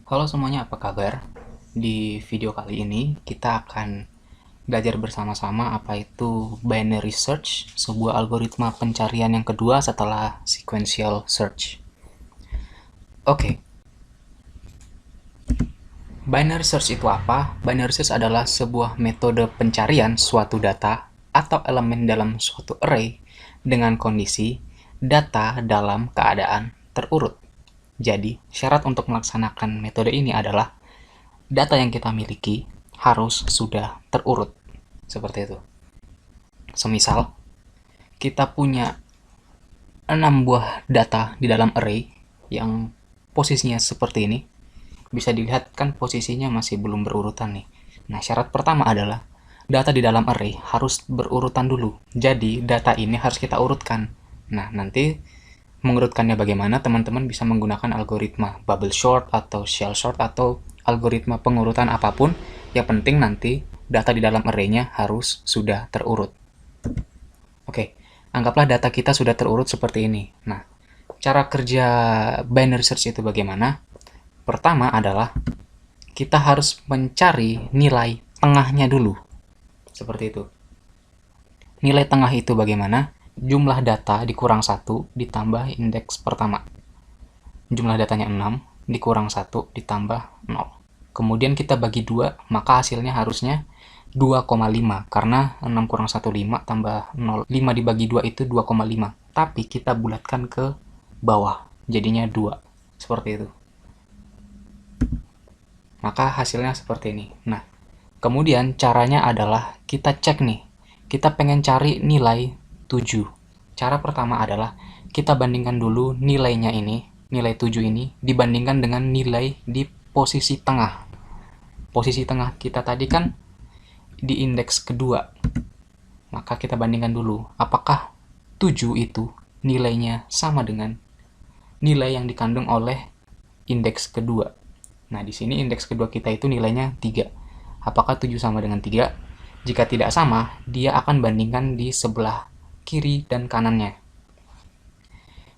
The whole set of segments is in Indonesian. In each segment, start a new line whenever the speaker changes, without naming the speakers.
Halo semuanya, apa kabar? Di video kali ini kita akan belajar bersama-sama apa itu binary search, sebuah algoritma pencarian yang kedua setelah sequential search. Oke, binary search itu apa? Binary search adalah sebuah metode pencarian suatu data atau elemen dalam suatu array dengan kondisi data dalam keadaan terurut. Jadi, syarat untuk melaksanakan metode ini adalah data yang kita miliki harus sudah terurut. Seperti itu. Semisal, kita punya 6 buah data di dalam array yang posisinya seperti ini. Bisa dilihat kan posisinya masih belum berurutan nih. Nah, syarat pertama adalah data di dalam array harus berurutan dulu. Jadi, data ini harus kita urutkan. Nah, nanti mengurutkannya bagaimana, teman-teman bisa menggunakan algoritma bubble sort atau shell sort atau algoritma pengurutan apapun. Yang penting nanti data di dalam array-nya harus sudah terurut. Oke, anggaplah data kita sudah terurut seperti ini. Nah, cara kerja binary search itu bagaimana? Pertama adalah kita harus mencari nilai tengahnya dulu. Seperti itu. Nilai tengah itu bagaimana? Jumlah data dikurang 1 ditambah indeks pertama. Jumlah datanya 6 dikurang 1 ditambah 0. Kemudian kita bagi 2, maka hasilnya harusnya 2,5. Karena 6 kurang 1, 5 tambah 0. 5 dibagi 2 itu 2,5. Tapi kita bulatkan ke bawah. Jadinya 2. Seperti itu. Maka hasilnya seperti ini. Nah, kemudian caranya adalah kita cek nih. Kita pengen cari nilai 7. Cara pertama adalah kita bandingkan dulu nilainya ini, nilai 7 ini, dibandingkan dengan nilai di posisi tengah. Posisi tengah kita tadi kan di indeks kedua. Maka kita bandingkan dulu, apakah 7 itu nilainya sama dengan nilai yang dikandung oleh indeks kedua. Nah, di sini indeks kedua kita itu nilainya 3. Apakah 7 sama dengan 3? Jika tidak sama, dia akan bandingkan di sebelah kiri dan kanannya.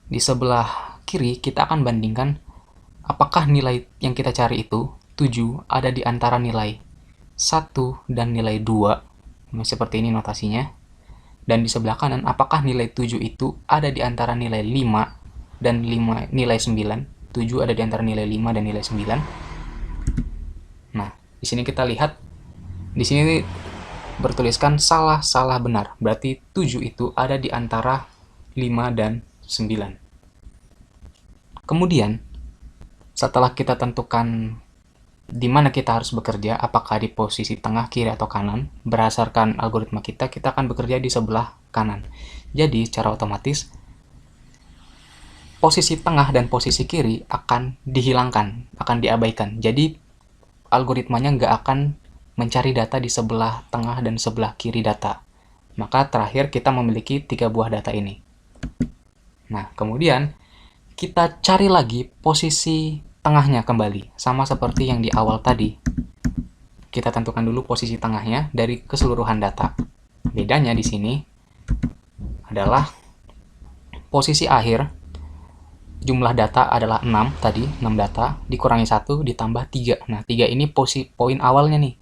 Di sebelah kiri, kita akan bandingkan apakah nilai yang kita cari itu, 7, ada di antara nilai 1 dan nilai 2. Seperti ini notasinya. Dan di sebelah kanan, apakah nilai 7 itu ada di antara nilai 5 dan nilai 9. 7 ada di antara nilai 5 dan nilai 9. Nah, di sini kita lihat, di sini bertuliskan salah, salah, benar. Berarti 7 itu ada di antara 5 dan 9. Kemudian, setelah kita tentukan di mana kita harus bekerja, apakah di posisi tengah, kiri, atau kanan, berdasarkan algoritma kita akan bekerja di sebelah kanan. Jadi, secara otomatis, posisi tengah dan posisi kiri akan dihilangkan, akan diabaikan. Jadi, algoritmanya nggak akan mencari data di sebelah tengah dan sebelah kiri data. Maka terakhir kita memiliki 3 buah data ini. Nah, kemudian kita cari lagi posisi tengahnya kembali. Sama seperti yang di awal tadi. Kita tentukan dulu posisi tengahnya dari keseluruhan data. Bedanya di sini adalah posisi akhir, jumlah data adalah 6 tadi, 6 data, dikurangi 1 ditambah 3. Nah, 3 ini poin awalnya nih.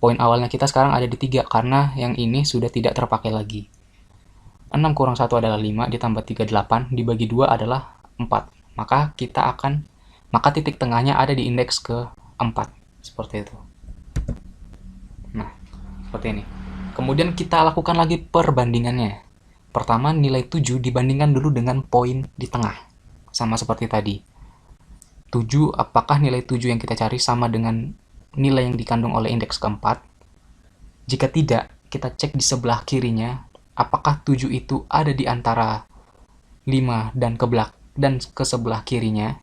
Poin awalnya kita sekarang ada di 3 karena yang ini sudah tidak terpakai lagi. 6 kurang 1 adalah 5 ditambah 3, 8, dibagi 2 adalah 4. Maka titik tengahnya ada di indeks ke 4. Seperti itu. Nah, seperti ini. Kemudian kita lakukan lagi perbandingannya. Pertama, nilai 7 dibandingkan dulu dengan poin di tengah. Sama seperti tadi. 7, apakah nilai 7 yang kita cari sama dengan nilai yang dikandung oleh indeks keempat? Jika tidak, kita cek di sebelah kirinya, apakah 7 itu ada di antara 5 dan ke sebelah kirinya?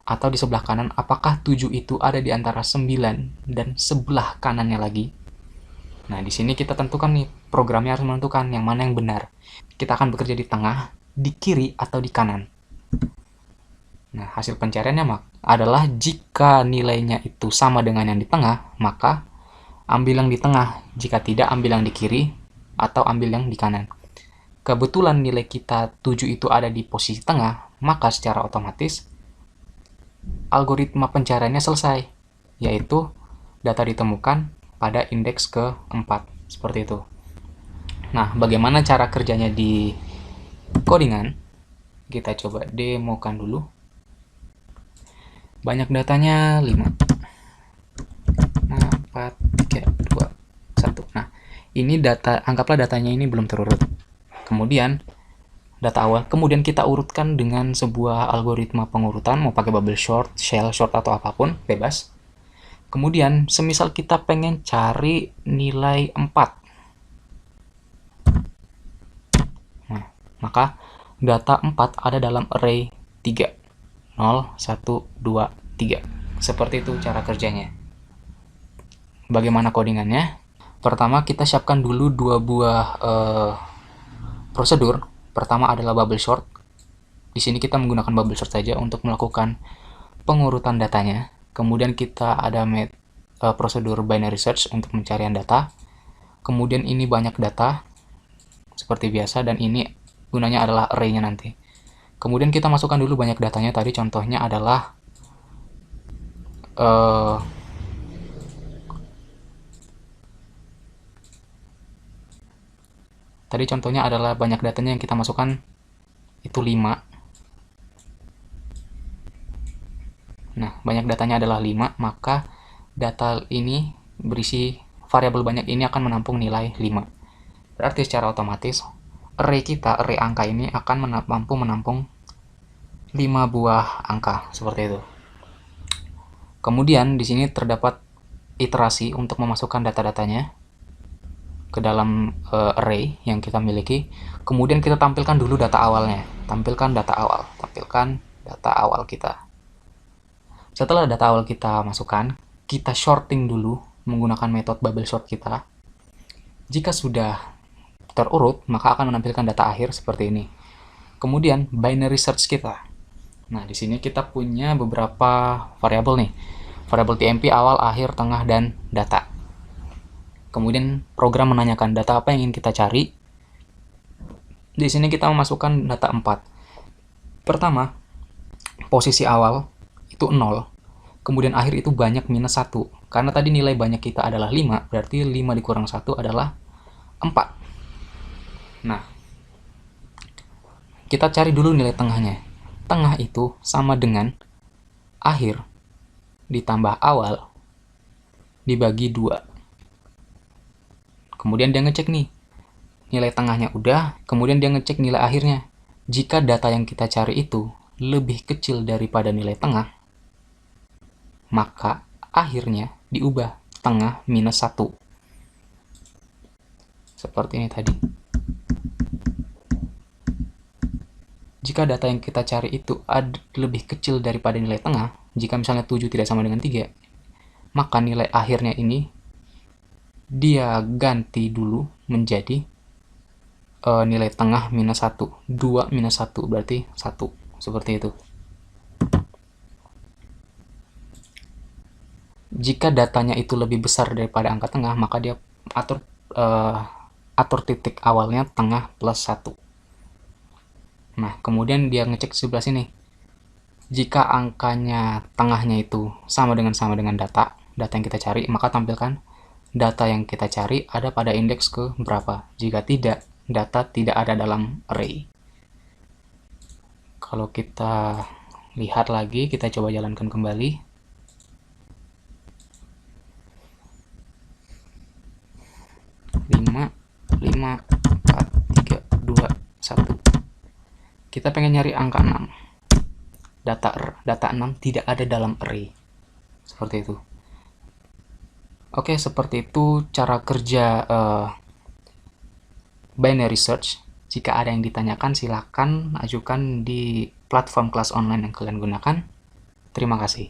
Atau di sebelah kanan, apakah 7 itu ada di antara 9 dan sebelah kanannya lagi? Nah, di sini kita tentukan nih, programnya harus menentukan yang mana yang benar. Kita akan bekerja di tengah, di kiri, atau di kanan. Nah, hasil pencariannya adalah jika nilainya itu sama dengan yang di tengah, maka ambil yang di tengah. Jika tidak, ambil yang di kiri, atau ambil yang di kanan. Kebetulan nilai kita 7 itu ada di posisi tengah, maka secara otomatis algoritma pencariannya selesai, yaitu data ditemukan pada indeks ke-4, seperti itu. Nah, bagaimana cara kerjanya di codingan? Kita coba demokan dulu. Banyak datanya 5. Nah, 4, 3, 2, 1. Nah, ini data, anggaplah datanya ini belum terurut. Kemudian data awal, kemudian kita urutkan dengan sebuah algoritma pengurutan, mau pakai bubble sort, shell sort, atau apapun, bebas. Kemudian, semisal kita pengen cari nilai 4. Nah, maka data 4 ada dalam array 3. 0, 1, 2, 3. Seperti itu cara kerjanya. Bagaimana codingannya? Pertama, kita siapkan dulu dua buah prosedur. Pertama adalah bubble sort. Di sini kita menggunakan bubble sort saja untuk melakukan pengurutan datanya. Kemudian kita ada prosedur binary search untuk pencarian data. Kemudian ini banyak data, seperti biasa, dan ini gunanya adalah array-nya nanti. Kemudian kita masukkan dulu banyak datanya. Tadi contohnya adalah banyak datanya yang kita masukkan itu 5. Nah, banyak datanya adalah 5, maka data ini berisi variabel banyak ini akan menampung nilai 5. Berarti secara otomatis array angka ini akan mampu menampung 5 buah angka, seperti itu. Kemudian di sini terdapat iterasi untuk memasukkan data-datanya ke dalam array yang kita miliki. Kemudian kita tampilkan dulu data awalnya. Tampilkan data awal kita. Setelah data awal kita masukkan, kita sorting dulu menggunakan metode bubble sort kita. Jika sudah terurut, maka akan menampilkan data akhir seperti ini. Kemudian binary search kita. Nah, di sini kita punya beberapa variabel nih. Variabel TMP awal, akhir, tengah, dan data. Kemudian program menanyakan data apa yang ingin kita cari. Di sini kita memasukkan data 4. Pertama, posisi awal itu 0. Kemudian akhir itu banyak minus 1. Karena tadi nilai banyak kita adalah 5, berarti 5 dikurang 1 adalah 4. Nah, kita cari dulu nilai tengahnya. Tengah itu sama dengan akhir ditambah awal dibagi 2. Kemudian dia ngecek nih, nilai tengahnya udah, kemudian dia ngecek nilai akhirnya. Jika data yang kita cari itu lebih kecil daripada nilai tengah, maka akhirnya diubah tengah minus 1. Seperti ini tadi. Jika data yang kita cari itu lebih kecil daripada nilai tengah, jika misalnya 7 tidak sama dengan 3, maka nilai akhirnya ini dia ganti dulu menjadi nilai tengah minus 1. 2 minus 1 berarti 1. Seperti itu. Jika datanya itu lebih besar daripada angka tengah, maka dia atur titik awalnya tengah plus 1. Nah, kemudian dia ngecek sebelah sini. Jika angkanya tengahnya itu sama dengan data yang kita cari, maka tampilkan data yang kita cari ada pada indeks ke berapa. Jika tidak, data tidak ada dalam array. Kalau kita lihat lagi, kita coba jalankan kembali. Lima, 4, 3, 2, 1. Kita pengen nyari angka 6. Data 6 tidak ada dalam array. Seperti itu. Oke, seperti itu cara kerja binary search. Jika ada yang ditanyakan, silakan ajukan di platform kelas online yang kalian gunakan. Terima kasih.